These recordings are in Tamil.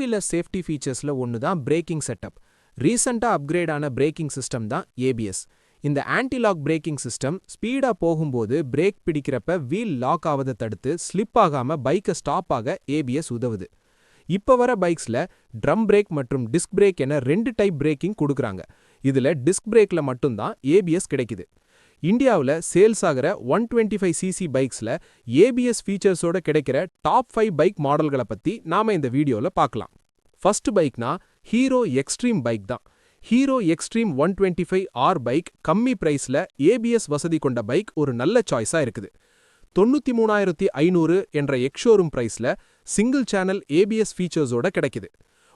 வீலர் சேஃப்டி ஃபீச்சர்ஸ்ல ஒன்று தான் பிரேக்கிங் செட்டப். ரீசெண்டா அப்கிரேட் ஆன பிரேக்கிங் சிஸ்டம் தான் ஏபிஎஸ். இந்த ஆன்டி-லாக் பிரேக்கிங் சிஸ்டம் ஸ்பீடா போகும்போது பிரேக் பிடிக்கிறப்ப வீல் லாக் ஆவதை தடுத்து ஸ்லிப் ஆகாம பைக்கை ஸ்டாப் ஆக ஏபிஎஸ் உதவுது. இப்ப வர பைக்ஸ்ல ட்ரம் பிரேக் மற்றும் டிஸ்க் பிரேக் என ரெண்டு டைப் பிரேக்கிங் கொடுக்குறாங்க. இதுல டிஸ்க் பிரேக்ல மட்டும்தான் ஏபிஎஸ் கிடைக்குது. இந்தியாவில் சேல்ஸ் ஆகிற 125cc பைக்ஸ்ல ஏபிஎஸ் ஃபீச்சர்ஸோட கிடைக்கிற டாப் 5 பைக் மாடல்களை பத்தி நாம இந்த வீடியோல பார்க்கலாம். ஃபர்ஸ்ட் பைக்னா ஹீரோ எக்ஸ்ட்ரீம் பைக் தான். ஹீரோ எக்ஸ்ட்ரீம் 125R பைக் கம்மி பிரைஸ்ல ஏபிஎஸ் வசதி கொண்ட பைக் ஒரு நல்ல சாய்ஸா இருக்குது. 93,500 என்ற எக்ஷோரூம் பிரைஸ்ல சிங்கிள் சேனல் ஏபிஎஸ் ஃபீச்சர்ஸோட கிடைக்குது.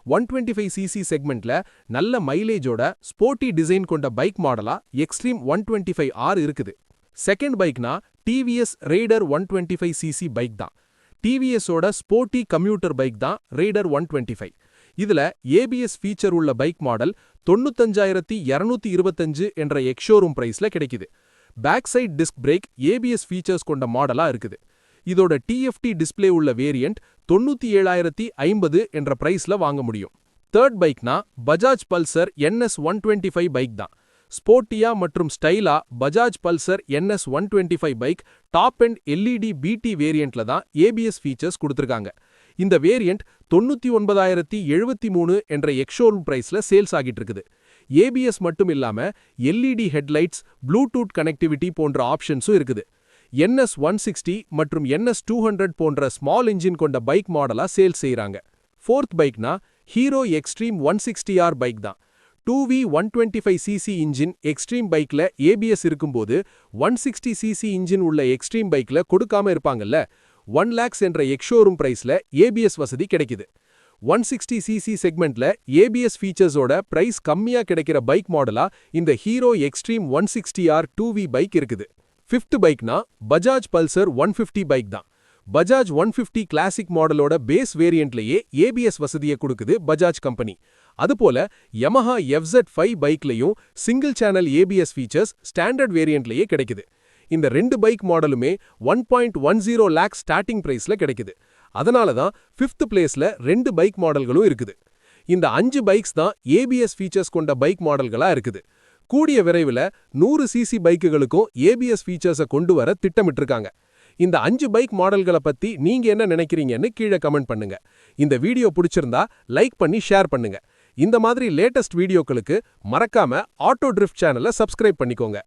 125cc செக்மெண்ட்ல நல்ல மைலேஜோட ஸ்போர்ட்டி டிசைன் கொண்ட பைக் மாடலா எக்ஸ்ட்ரீம் 125R இருக்குது. செகண்ட் பைக்னா டிவிஎஸ் ரெய்டர் 125cc பைக் தான். டிவிஎஸோட ஸ்போர்ட்டி கம்யூட்டர் பைக் தான் ரெய்டர் 125. இதுல ஏபிஎஸ் ஃபீச்சர் உள்ள பைக் மாடல் 95,225 என்ற எக்ஷோரூம் பிரைஸ்ல கிடைக்குது. Back side disc brake ABS features கொண்ட மாடலா இருக்குது. இதோட டிஎஃப்டி டிஸ்ப்ளே உள்ள வேரியன்ட் 97,050 என்ற பிரைஸ்ல வாங்க முடியும். தேர்ட் பைக்னா பஜாஜ் பல்சர் NS 125 பைக் தான். ஸ்போர்ட்டியா மற்றும் ஸ்டைலா Bajaj Pulsar NS 125 bike top and LED பிடி வேரியன்ட்ல தான் ஏபிஎஸ் ஃபீச்சர்ஸ் கொடுத்திருக்காங்க. இந்த வேரியன்ட் 99,073 என்ற எக்ஷோரூம் பிரைஸ்ல சேல்ஸ் ஆகிட்டு இருக்குது. ஏபிஎஸ் மட்டும் இல்லாம எல்இடி ஹெட்லைட்ஸ், ப்ளூடூத் கனெக்டிவிட்டி போன்ற ஆப்ஷன்ஸும் இருக்குது. NS 160 மற்றும் NS 200 போன்ற ஸ்மால் இன்ஜின் கொண்ட பைக் மாடலா சேல்ஸ் செய்றாங்க. ஃபோர்த் பைக்னா ஹீரோ எக்ஸ்ட்ரீம் 160R பைக் தான். 2V 125cc இன்ஜின் எக்ஸ்ட்ரீம் பைக்ல ஏபிஎஸ் இருக்கும்போது 160cc இன்ஜின் உள்ள எக்ஸ்ட்ரீம் பைக்ல கொடுக்காம இருப்பாங்கல்ல, 1 lakhs என்ற எக்ஷோரூம் பிரைஸ்ல ஏபிஎஸ் வசதி கிடைக்குது. 160cc செக்மெண்ட்ல ஏபிஎஸ் ஃபீச்சர்ஸோட பிரைஸ் கம்மியா கிடைக்கிற பைக் மாடலா இந்த Hero Xtreme 160R 2V bike இருக்குது. ஃபிஃப்த் பைக்னா பஜாஜ் பல்சர் 150 பைக் தான். பஜாஜ் 150 கிளாசிக் மாடலோட பேஸ் வேரியன்ட்லயே ஏபிஎஸ் வசதியை கொடுக்குது பஜாஜ் கம்பெனி. அதுபோல யமஹா FZ5 பைக்லயும் single channel ABS features standard வேரியன்ட்லயே கிடைக்குது. இந்த ரெண்டு பைக் மாடலுமே 1.10 lakh ஸ்டார்டிங் பிரைஸ்ல கிடைக்குது. அதனால தான் ஃபிஃப்த் பிளேஸ்ல ரெண்டு பைக் மாடல்களும் இருக்குது. இந்த 5 பைக்ஸ் தான் ஏபிஎஸ் ஃபீச்சர்ஸ் கொண்ட பைக் மாடல்களா இருக்குது. கூடிய விரைவில் 100cc பைக்குகளுக்கும் ஏபிஎஸ் ஃபீச்சர்ஸை கொண்டு வர திட்டமிட்டிருக்காங்க. இந்த 5 பைக் மாடல்களை பத்தி நீங்க என்ன நினைக்கிறீங்கன்னு கீழே கமெண்ட் பண்ணுங்க. இந்த வீடியோ பிடிச்சிருந்தா லைக் பண்ணி ஷேர் பண்ணுங்க. இந்த மாதிரி லேட்டஸ்ட் வீடியோக்களுக்கு மறக்காம ஆட்டோ டிரிஃப்ட் சேனலை சப்ஸ்கிரைப் பண்ணிக்கோங்க.